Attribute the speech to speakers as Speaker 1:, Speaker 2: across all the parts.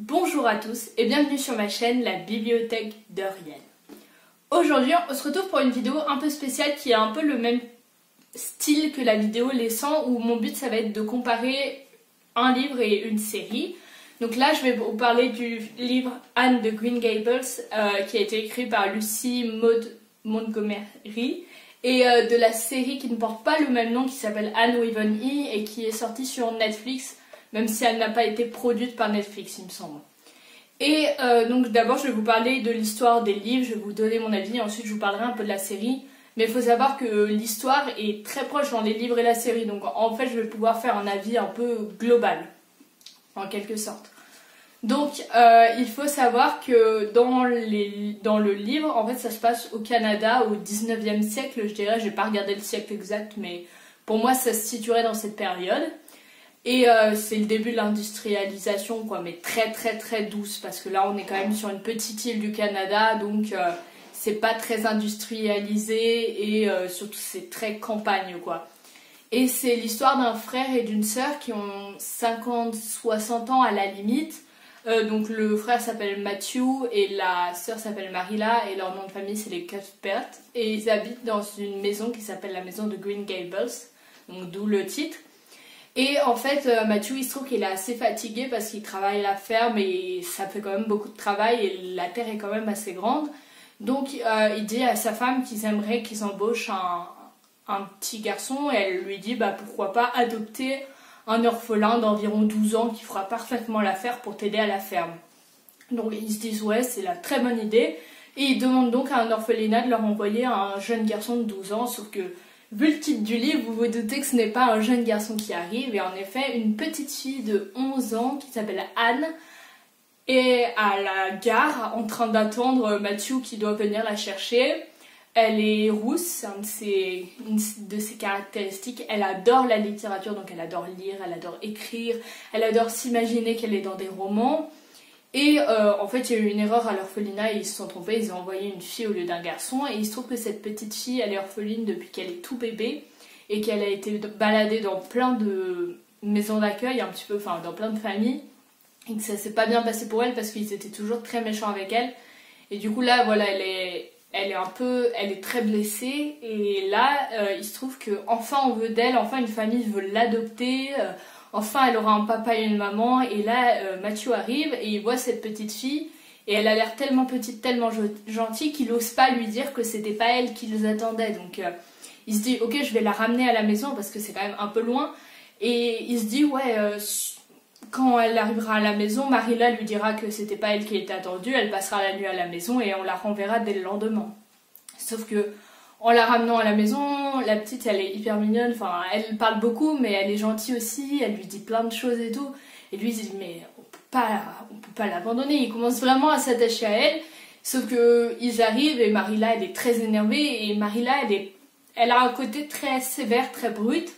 Speaker 1: Bonjour à tous et bienvenue sur ma chaîne La Bibliothèque d'Euriel. Aujourd'hui on se retrouve pour une vidéo un peu spéciale qui a un peu le même style que la vidéo Les 100 où mon but ça va être de comparer un livre et une série. Donc là je vais vous parler du livre Anne de Green Gables qui a été écrit par Lucy Maud Montgomery et de la série qui ne porte pas le même nom qui s'appelle Anne with an E et qui est sortie sur Netflix. Même si elle n'a pas été produite par Netflix, il me semble. Et donc d'abord, je vais vous parler de l'histoire des livres, je vais vous donner mon avis, ensuite je vous parlerai un peu de la série. Mais il faut savoir que l'histoire est très proche dans les livres et la série, donc en fait, je vais pouvoir faire un avis un peu global, en quelque sorte. Donc, il faut savoir que dans le livre, en fait, ça se passe au Canada au 19e siècle, je dirais, j'ai pas regardé le siècle exact, mais pour moi, ça se situerait dans cette période. Et c'est le début de l'industrialisation, quoi, mais très douce, parce que là on est quand même sur une petite île du Canada, donc c'est pas très industrialisé et surtout c'est très campagne, quoi. Et c'est l'histoire d'un frère et d'une sœur qui ont 50-60 ans à la limite. Donc le frère s'appelle Matthew et la sœur s'appelle Marilla et leur nom de famille c'est les Cuthbert. Et ils habitent dans une maison qui s'appelle la maison de Green Gables, donc d'où le titre. Et en fait, Matthew, il se trouve qu'il est assez fatigué parce qu'il travaille à la ferme et ça fait quand même beaucoup de travail et la terre est quand même assez grande. Donc, il dit à sa femme qu'ils aimeraient qu'ils embauchent un petit garçon et elle lui dit bah, pourquoi pas adopter un orphelin d'environ 12 ans qui fera parfaitement l'affaire pour t'aider à la ferme. Donc, ils se disent ouais, c'est la très bonne idée et ils demandent donc à un orphelinat de leur envoyer un jeune garçon de 12 ans, sauf que vu le titre du livre, vous vous doutez que ce n'est pas un jeune garçon qui arrive, et en effet, une petite fille de 11 ans qui s'appelle Anne est à la gare en train d'attendre Matthew qui doit venir la chercher. Elle est rousse, c'est une de ses caractéristiques. Elle adore la littérature, donc elle adore lire, elle adore écrire, elle adore s'imaginer qu'elle est dans des romans. Et en fait, il y a eu une erreur à l'orphelinat et ils se sont trompés, ils ont envoyé une fille au lieu d'un garçon. Et il se trouve que cette petite fille, elle est orpheline depuis qu'elle est tout bébé et qu'elle a été baladée dans plein de maisons d'accueil, un petit peu, enfin dans plein de familles. Et que ça s'est pas bien passé pour elle parce qu'ils étaient toujours très méchants avec elle. Et du coup là, voilà, elle est très blessée. Et là, il se trouve que enfin on veut d'elle, enfin une famille veut l'adopter. Enfin, elle aura un papa et une maman. Et là, Matthew arrive et il voit cette petite fille. Et elle a l'air tellement petite, tellement gentille qu'il n'ose pas lui dire que c'était pas elle qui les attendait. Donc, il se dit, ok, je vais la ramener à la maison parce que c'est quand même un peu loin. Et il se dit, ouais, quand elle arrivera à la maison, Marilla lui dira que c'était pas elle qui était attendue. Elle passera la nuit à la maison et on la renverra dès le lendemain. Sauf que en la ramenant à la maison, la petite elle est hyper mignonne, enfin elle parle beaucoup mais elle est gentille aussi, elle lui dit plein de choses et tout. Et lui il se dit mais on peut pas l'abandonner, il commence vraiment à s'attacher à elle. Sauf que ils arrivent et Marilla elle est très énervée et Marilla elle a un côté très sévère, très brut.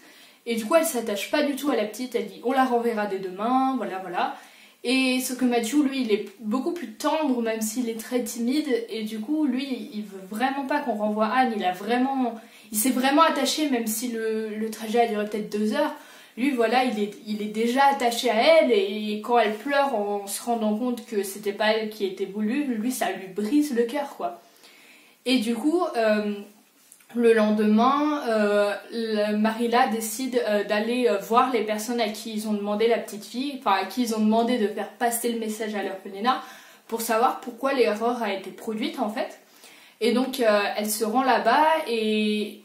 Speaker 1: Et du coup elle s'attache pas du tout à la petite, elle dit on la renverra dès demain, voilà. Et ce que Matthew, lui, il est beaucoup plus tendre, même s'il est très timide. Et du coup, lui, il veut vraiment pas qu'on renvoie Anne. Il s'est vraiment attaché, même si le trajet a duré peut-être 2 heures. Lui, voilà, il est déjà attaché à elle. Et quand elle pleure en se rendant compte que c'était pas elle qui était voulue, lui, ça lui brise le cœur, quoi. Et du coup, le lendemain, Marilla décide d'aller voir les personnes à qui ils ont demandé la petite fille, enfin à qui ils ont demandé de faire passer le message à l'orphelinat pour savoir pourquoi l'erreur a été produite en fait. Et donc elle se rend là-bas et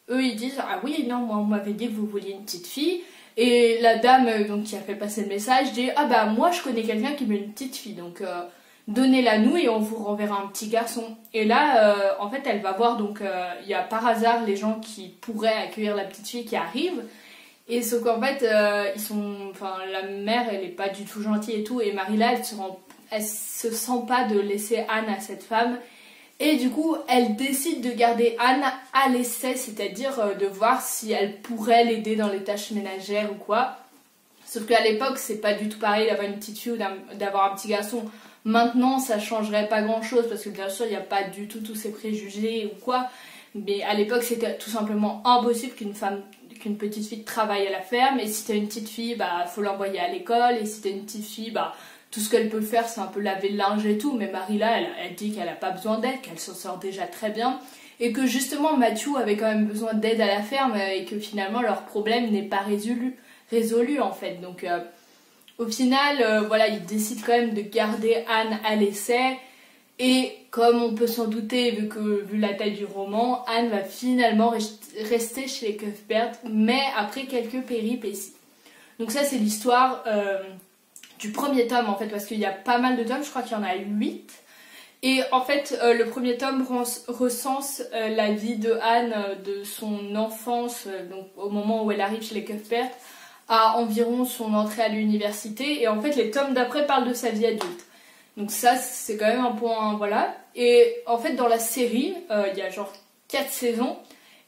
Speaker 1: eux ils disent ah oui non moi on m'avait dit que vous vouliez une petite fille et la dame donc qui a fait passer le message dit ah bah moi je connais quelqu'un qui veut une petite fille donc donnez-la nous et on vous renverra un petit garçon. Et là, en fait, elle va voir, donc il y a par hasard les gens qui pourraient accueillir la petite fille qui arrivent. Et sauf qu'en fait, la mère, elle est pas du tout gentille et tout. Et Marilla, elle se sent pas de laisser Anne à cette femme. Et du coup, elle décide de garder Anne à l'essai, c'est-à-dire de voir si elle pourrait l'aider dans les tâches ménagères ou quoi. Sauf qu'à l'époque, c'est pas du tout pareil d'avoir une petite fille ou d'avoir un petit garçon. Maintenant, ça changerait pas grand-chose parce que bien sûr, il n'y a pas du tout tous ces préjugés ou quoi. Mais à l'époque, c'était tout simplement impossible qu'une petite fille travaille à la ferme, et si t'as une petite fille, bah faut l'envoyer à l'école, et si t'as une petite fille, bah tout ce qu'elle peut faire c'est un peu laver le linge et tout, mais Marie là elle dit qu'elle a pas besoin d'aide, qu'elle s'en sort déjà très bien, et que justement Matthew avait quand même besoin d'aide à la ferme, et que finalement leur problème n'est pas résolu en fait. Donc au final, voilà, ils décident quand même de garder Anne à l'essai. Et comme on peut s'en douter, vu la taille du roman, Anne va finalement rester chez les Cuthbert, mais après quelques péripéties. Donc ça c'est l'histoire du premier tome en fait, parce qu'il y a pas mal de tomes, je crois qu'il y en a 8. Et en fait le premier tome recense la vie de Anne, de son enfance, donc au moment où elle arrive chez les Cuthbert, à environ son entrée à l'université. Et en fait les tomes d'après parlent de sa vie adulte. Donc ça, c'est quand même un point, voilà. Et en fait, dans la série, il y a genre 4 saisons.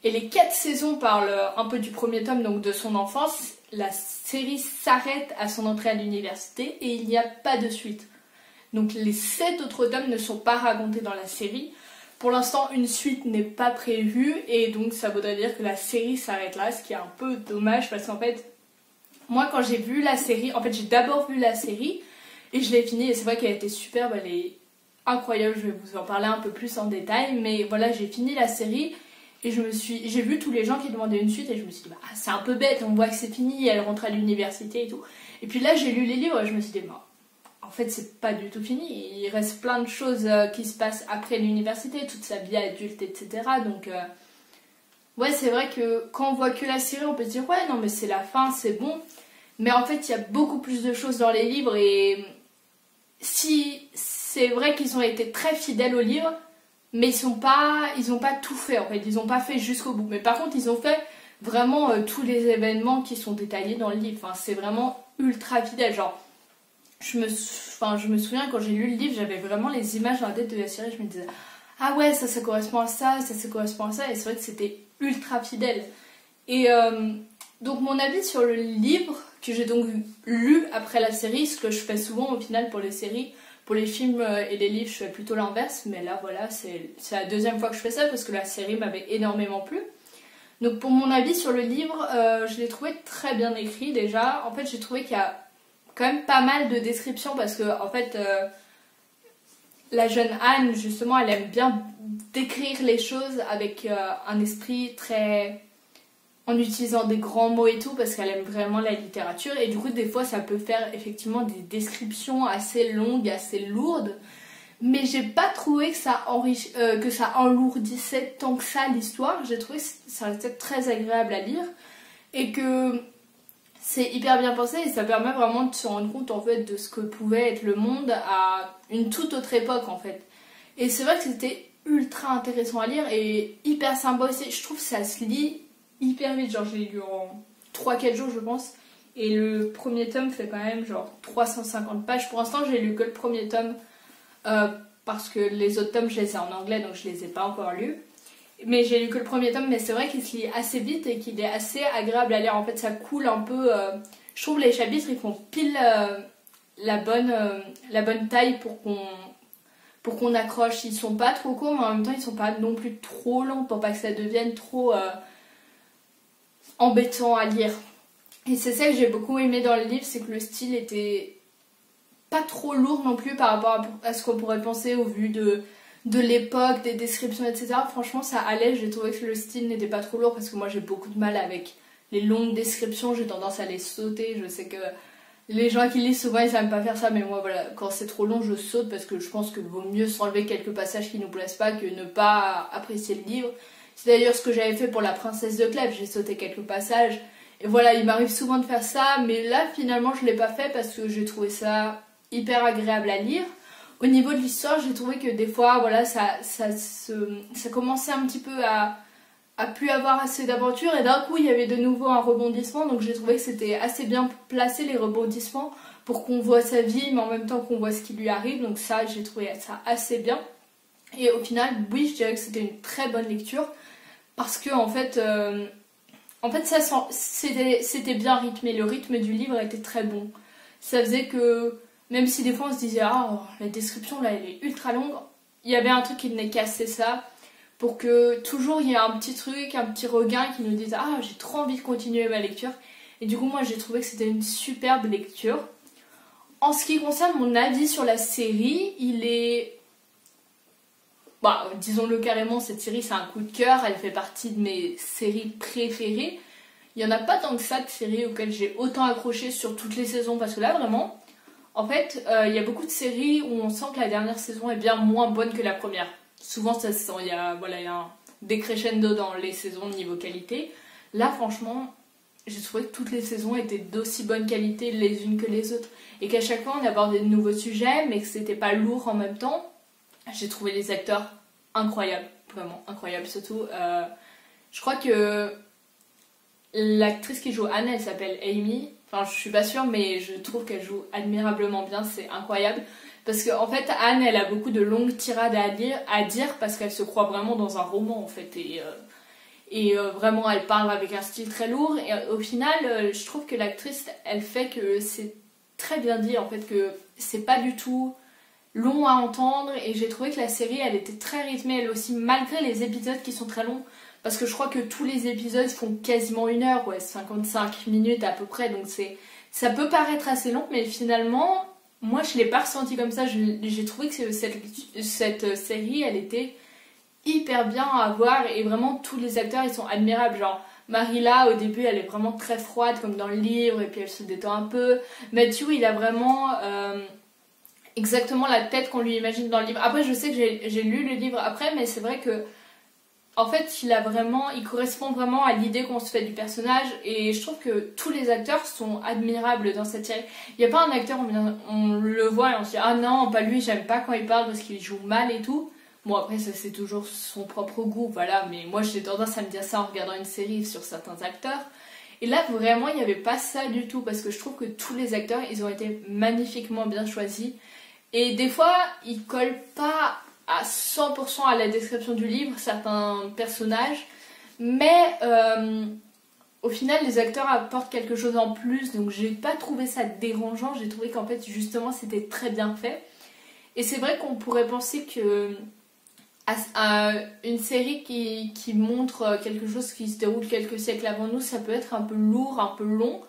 Speaker 1: Et les 4 saisons parlent un peu du premier tome, donc de son enfance. La série s'arrête à son entrée à l'université et il n'y a pas de suite. Donc les 7 autres tomes ne sont pas racontés dans la série. Pour l'instant, une suite n'est pas prévue. Et donc ça voudrait dire que la série s'arrête là, ce qui est un peu dommage parce qu'en fait, moi quand j'ai vu la série, en fait j'ai d'abord vu la série. Et je l'ai finie et c'est vrai qu'elle était superbe, elle est incroyable, je vais vous en parler un peu plus en détail. Mais voilà, j'ai fini la série et j'ai vu tous les gens qui demandaient une suite et je me suis dit, bah c'est un peu bête, on voit que c'est fini, elle rentre à l'université et tout. Et puis là j'ai lu les livres et je me suis dit, bah en fait c'est pas du tout fini, il reste plein de choses qui se passent après l'université, toute sa vie adulte, etc. Donc ouais, c'est vrai que quand on voit que la série on peut se dire, ouais non mais c'est la fin, c'est bon. Mais en fait il y a beaucoup plus de choses dans les livres et... Si c'est vrai qu'ils ont été très fidèles au livre, mais ils ont pas tout fait en fait, ils n'ont pas fait jusqu'au bout. Mais par contre, ils ont fait vraiment tous les événements qui sont détaillés dans le livre. Enfin, c'est vraiment ultra fidèle. Genre, je me souviens quand j'ai lu le livre, j'avais vraiment les images dans la tête de la série. Je me disais, ah ouais, ça correspond à ça, ça correspond à ça. Et c'est vrai que c'était ultra fidèle. Et donc mon avis sur le livre que j'ai donc lu après la série, ce que je fais souvent au final pour les séries, pour les films et les livres je fais plutôt l'inverse, mais là voilà c'est la deuxième fois que je fais ça parce que la série m'avait énormément plu. Donc pour mon avis sur le livre, je l'ai trouvé très bien écrit déjà. En fait j'ai trouvé qu'il y a quand même pas mal de descriptions parce que en fait la jeune Anne justement elle aime bien décrire les choses avec un esprit très... en utilisant des grands mots et tout parce qu'elle aime vraiment la littérature et du coup des fois ça peut faire effectivement des descriptions assez longues, assez lourdes, mais j'ai pas trouvé que ça alourdissait tant que ça l'histoire. J'ai trouvé que ça restait très agréable à lire et que c'est hyper bien pensé et ça permet vraiment de se rendre compte en fait de ce que pouvait être le monde à une toute autre époque en fait. Et c'est vrai que c'était ultra intéressant à lire et hyper sympa aussi. Je trouve que ça se lit hyper vite, genre je l'ai lu en 3-4 jours je pense. Et le premier tome fait quand même genre 350 pages. Pour l'instant j'ai lu que le premier tome parce que les autres tomes je les ai en anglais donc je les ai pas encore lus. Mais j'ai lu que le premier tome, mais c'est vrai qu'il se lit assez vite et qu'il est assez agréable à lire. En fait ça coule un peu, je trouve les chapitres ils font pile la bonne taille pour qu'on accroche. Ils sont pas trop courts mais en même temps ils sont pas non plus trop longs pour pas que ça devienne trop... embêtant à lire. Et c'est ça que j'ai beaucoup aimé dans le livre, c'est que le style était pas trop lourd non plus par rapport à ce qu'on pourrait penser au vu de l'époque, des descriptions, etc. Franchement ça allait, j'ai trouvé que le style n'était pas trop lourd parce que moi j'ai beaucoup de mal avec les longues descriptions, j'ai tendance à les sauter. Je sais que les gens qui lisent souvent ils aiment pas faire ça, mais moi voilà, quand c'est trop long je saute parce que je pense que vaut mieux s'enlever quelques passages qui nous plaisent pas que ne pas apprécier le livre. C'est d'ailleurs ce que j'avais fait pour La Princesse de Clèves, j'ai sauté quelques passages. Et voilà, il m'arrive souvent de faire ça, mais là finalement je l'ai pas fait parce que j'ai trouvé ça hyper agréable à lire. Au niveau de l'histoire, j'ai trouvé que des fois, voilà, ça commençait un petit peu à plus avoir assez d'aventure et d'un coup il y avait de nouveau un rebondissement, donc j'ai trouvé que c'était assez bien placé les rebondissements pour qu'on voit sa vie mais en même temps qu'on voit ce qui lui arrive, donc ça j'ai trouvé ça assez bien. Et au final, oui, je dirais que c'était une très bonne lecture. Parce que en fait c'était bien rythmé, le rythme du livre était très bon. Ça faisait que, même si des fois on se disait ah la description là elle est ultra longue, il y avait un truc qui venait casser ça. pour que toujours il y ait un petit truc, un petit regain qui nous dise ah j'ai trop envie de continuer ma lecture. Et du coup moi j'ai trouvé que c'était une superbe lecture. En ce qui concerne mon avis sur la série, il est... Bah, disons-le carrément, cette série c'est un coup de cœur, elle fait partie de mes séries préférées. Il n'y en a pas tant que ça de séries auxquelles j'ai autant accroché sur toutes les saisons, parce que là vraiment, en fait, il y a beaucoup de séries où on sent que la dernière saison est bien moins bonne que la première. Souvent ça se sent, il y a un décrescendo dans les saisons niveau qualité. Là franchement, j'ai trouvé que toutes les saisons étaient d'aussi bonne qualité les unes que les autres. Et qu'à chaque fois on abordait de nouveaux sujets, mais que c'était pas lourd en même temps. J'ai trouvé les acteurs incroyables, vraiment incroyables. Surtout, je crois que l'actrice qui joue Anne, elle s'appelle Amy. Enfin, je suis pas sûre, mais je trouve qu'elle joue admirablement bien, c'est incroyable. Parce qu'en fait, Anne, elle a beaucoup de longues tirades à dire parce qu'elle se croit vraiment dans un roman, en fait. Et vraiment, elle parle avec un style très lourd. Et au final, je trouve que l'actrice, elle fait que c'est très bien dit, en fait, que c'est pas du tout long à entendre. Et j'ai trouvé que la série, elle était très rythmée, elle aussi, malgré les épisodes qui sont très longs. Parce que je crois que tous les épisodes font quasiment 1 heure, ouais, 55 minutes à peu près. Donc ça peut paraître assez long, mais finalement, moi je l'ai pas ressenti comme ça. J'ai trouvé que cette série, elle était hyper bien à voir. Et vraiment, tous les acteurs, ils sont admirables. Genre, Marilla, au début, elle est vraiment très froide, comme dans le livre, et puis elle se détend un peu. Matthew, il a vraiment... exactement la tête qu'on lui imagine dans le livre. Après, je sais que j'ai lu le livre après, mais c'est vrai que en fait, il correspond vraiment à l'idée qu'on se fait du personnage, et je trouve que tous les acteurs sont admirables dans cette série. Il n'y a pas un acteur, on le voit et on se dit ah non, pas lui, j'aime pas quand il parle parce qu'il joue mal et tout. Bon, après, ça c'est toujours son propre goût, voilà, mais moi j'ai tendance à me dire ça en regardant une série sur certains acteurs. Et là, vraiment, il n'y avait pas ça du tout, parce que je trouve que tous les acteurs, ils ont été magnifiquement bien choisis. Et des fois, ils collent pas à 100% à la description du livre, certains personnages, mais au final les acteurs apportent quelque chose en plus, donc j'ai pas trouvé ça dérangeant, j'ai trouvé qu'en fait justement c'était très bien fait. Et c'est vrai qu'on pourrait penser que à une série qui montre quelque chose qui se déroule quelques siècles avant nous, ça peut être un peu lourd, un peu long,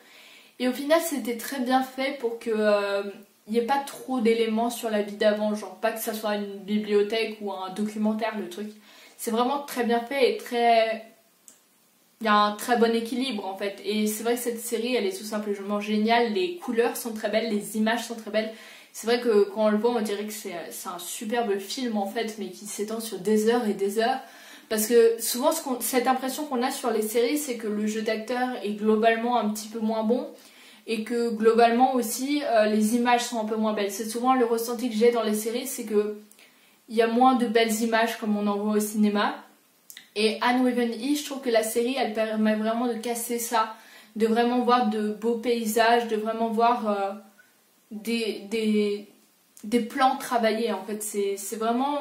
Speaker 1: et au final c'était très bien fait pour que il n'y ait pas trop d'éléments sur la vie d'avant, genre pas que ça soit une bibliothèque ou un documentaire, le truc. C'est vraiment très bien fait et il y a un très bon équilibre en fait. Et c'est vrai que cette série, elle est tout simplement géniale, les couleurs sont très belles, les images sont très belles. C'est vrai que quand on le voit, on dirait que c'est un superbe film en fait, mais qui s'étend sur des heures et des heures. Parce que souvent, cette impression qu'on a sur les séries, c'est que le jeu d'acteur est globalement un petit peu moins bon. Et que globalement aussi les images sont un peu moins belles. C'est souvent le ressenti que j'ai dans les séries, c'est que il y a moins de belles images comme on en voit au cinéma. Et Anne with an E, je trouve que la série, elle permet vraiment de casser ça, de vraiment voir de beaux paysages, de vraiment voir des plans travaillés en fait. C'est vraiment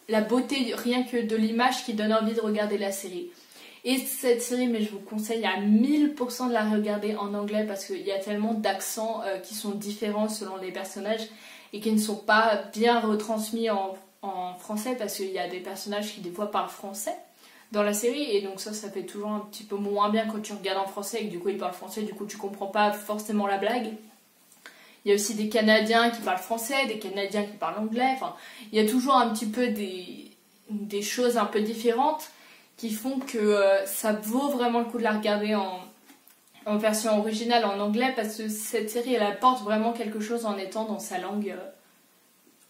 Speaker 1: la beauté rien que de l'image qui donne envie de regarder la série. Et cette série, mais je vous conseille à 1000% de la regarder en anglais, parce qu'il y a tellement d'accents qui sont différents selon les personnages et qui ne sont pas bien retransmis en français, parce qu'il y a des personnages qui des fois parlent français dans la série, et donc ça fait toujours un petit peu moins bien quand tu regardes en français et que du coup ils parlent français, du coup tu comprends pas forcément la blague. Il y a aussi des Canadiens qui parlent français, des Canadiens qui parlent anglais, enfin il y a toujours un petit peu des choses un peu différentes qui font que ça vaut vraiment le coup de la regarder en version originale en anglais, parce que cette série elle apporte vraiment quelque chose en étant dans sa langue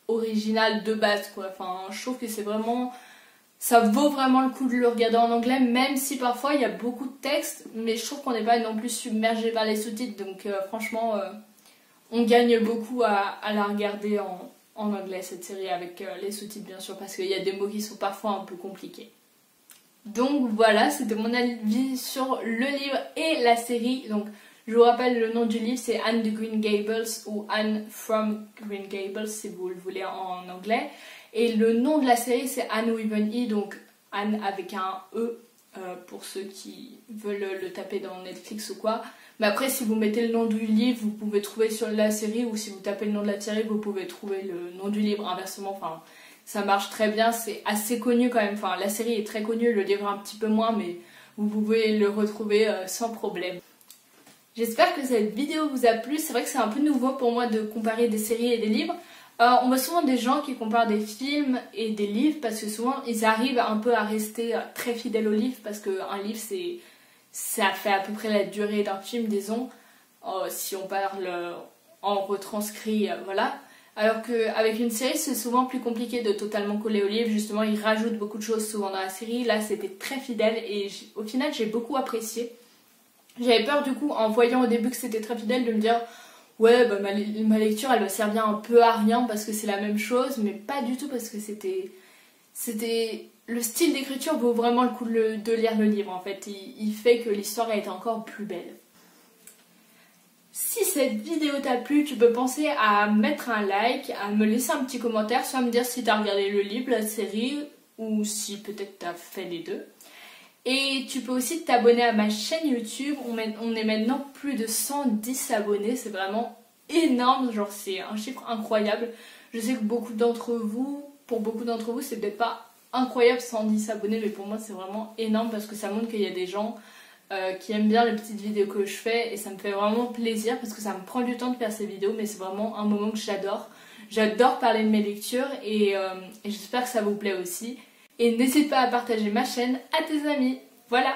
Speaker 1: originale de base quoi. Enfin, je trouve que c'est vraiment, ça vaut vraiment le coup de le regarder en anglais, même si parfois il y a beaucoup de texte, mais je trouve qu'on n'est pas non plus submergé par les sous-titres, donc franchement on gagne beaucoup à la regarder en anglais cette série avec les sous-titres bien sûr, parce qu'il y a des mots qui sont parfois un peu compliqués. Donc voilà, c'était mon avis sur le livre et la série. Donc je vous rappelle, le nom du livre c'est Anne de Green Gables, ou Anne from Green Gables si vous le voulez en anglais. Et le nom de la série c'est Anne with an E, donc Anne avec un E pour ceux qui veulent le taper dans Netflix ou quoi. Mais après, si vous mettez le nom du livre, vous pouvez trouver sur la série, ou si vous tapez le nom de la série, vous pouvez trouver le nom du livre inversement. Enfin, ça marche très bien, c'est assez connu quand même, enfin la série est très connue, le livre un petit peu moins, mais vous pouvez le retrouver sans problème. J'espère que cette vidéo vous a plu, c'est vrai que c'est un peu nouveau pour moi de comparer des séries et des livres. On voit souvent des gens qui comparent des films et des livres parce que souvent ils arrivent un peu à rester très fidèles au livre parce qu'un livre ça fait à peu près la durée d'un film, disons, si on parle en retranscrit, voilà. Alors qu'avec une série c'est souvent plus compliqué de totalement coller au livre, justement ils rajoutent beaucoup de choses souvent dans la série, là c'était très fidèle et au final j'ai beaucoup apprécié. J'avais peur du coup en voyant au début que c'était très fidèle de me dire ouais bah, ma lecture elle va servir un peu à rien parce que c'est la même chose, mais pas du tout parce que c'était le style d'écriture vaut vraiment le coup de lire le livre en fait, il fait que l'histoire a été encore plus belle. Si cette vidéo t'a plu, tu peux penser à mettre un like, à me laisser un petit commentaire, soit me dire si t'as regardé le livre, la série, ou si peut-être t'as fait les deux. Et tu peux aussi t'abonner à ma chaîne YouTube, on est maintenant plus de 110 abonnés, c'est vraiment énorme, genre c'est un chiffre incroyable. Je sais que pour beaucoup d'entre vous, c'est peut-être pas incroyable 110 abonnés, mais pour moi c'est vraiment énorme parce que ça montre qu'il y a des gens qui aiment bien les petites vidéos que je fais et ça me fait vraiment plaisir parce que ça me prend du temps de faire ces vidéos, mais c'est vraiment un moment que j'adore. J'adore parler de mes lectures et j'espère que ça vous plaît aussi. Et n'hésite pas à partager ma chaîne à tes amis. Voilà!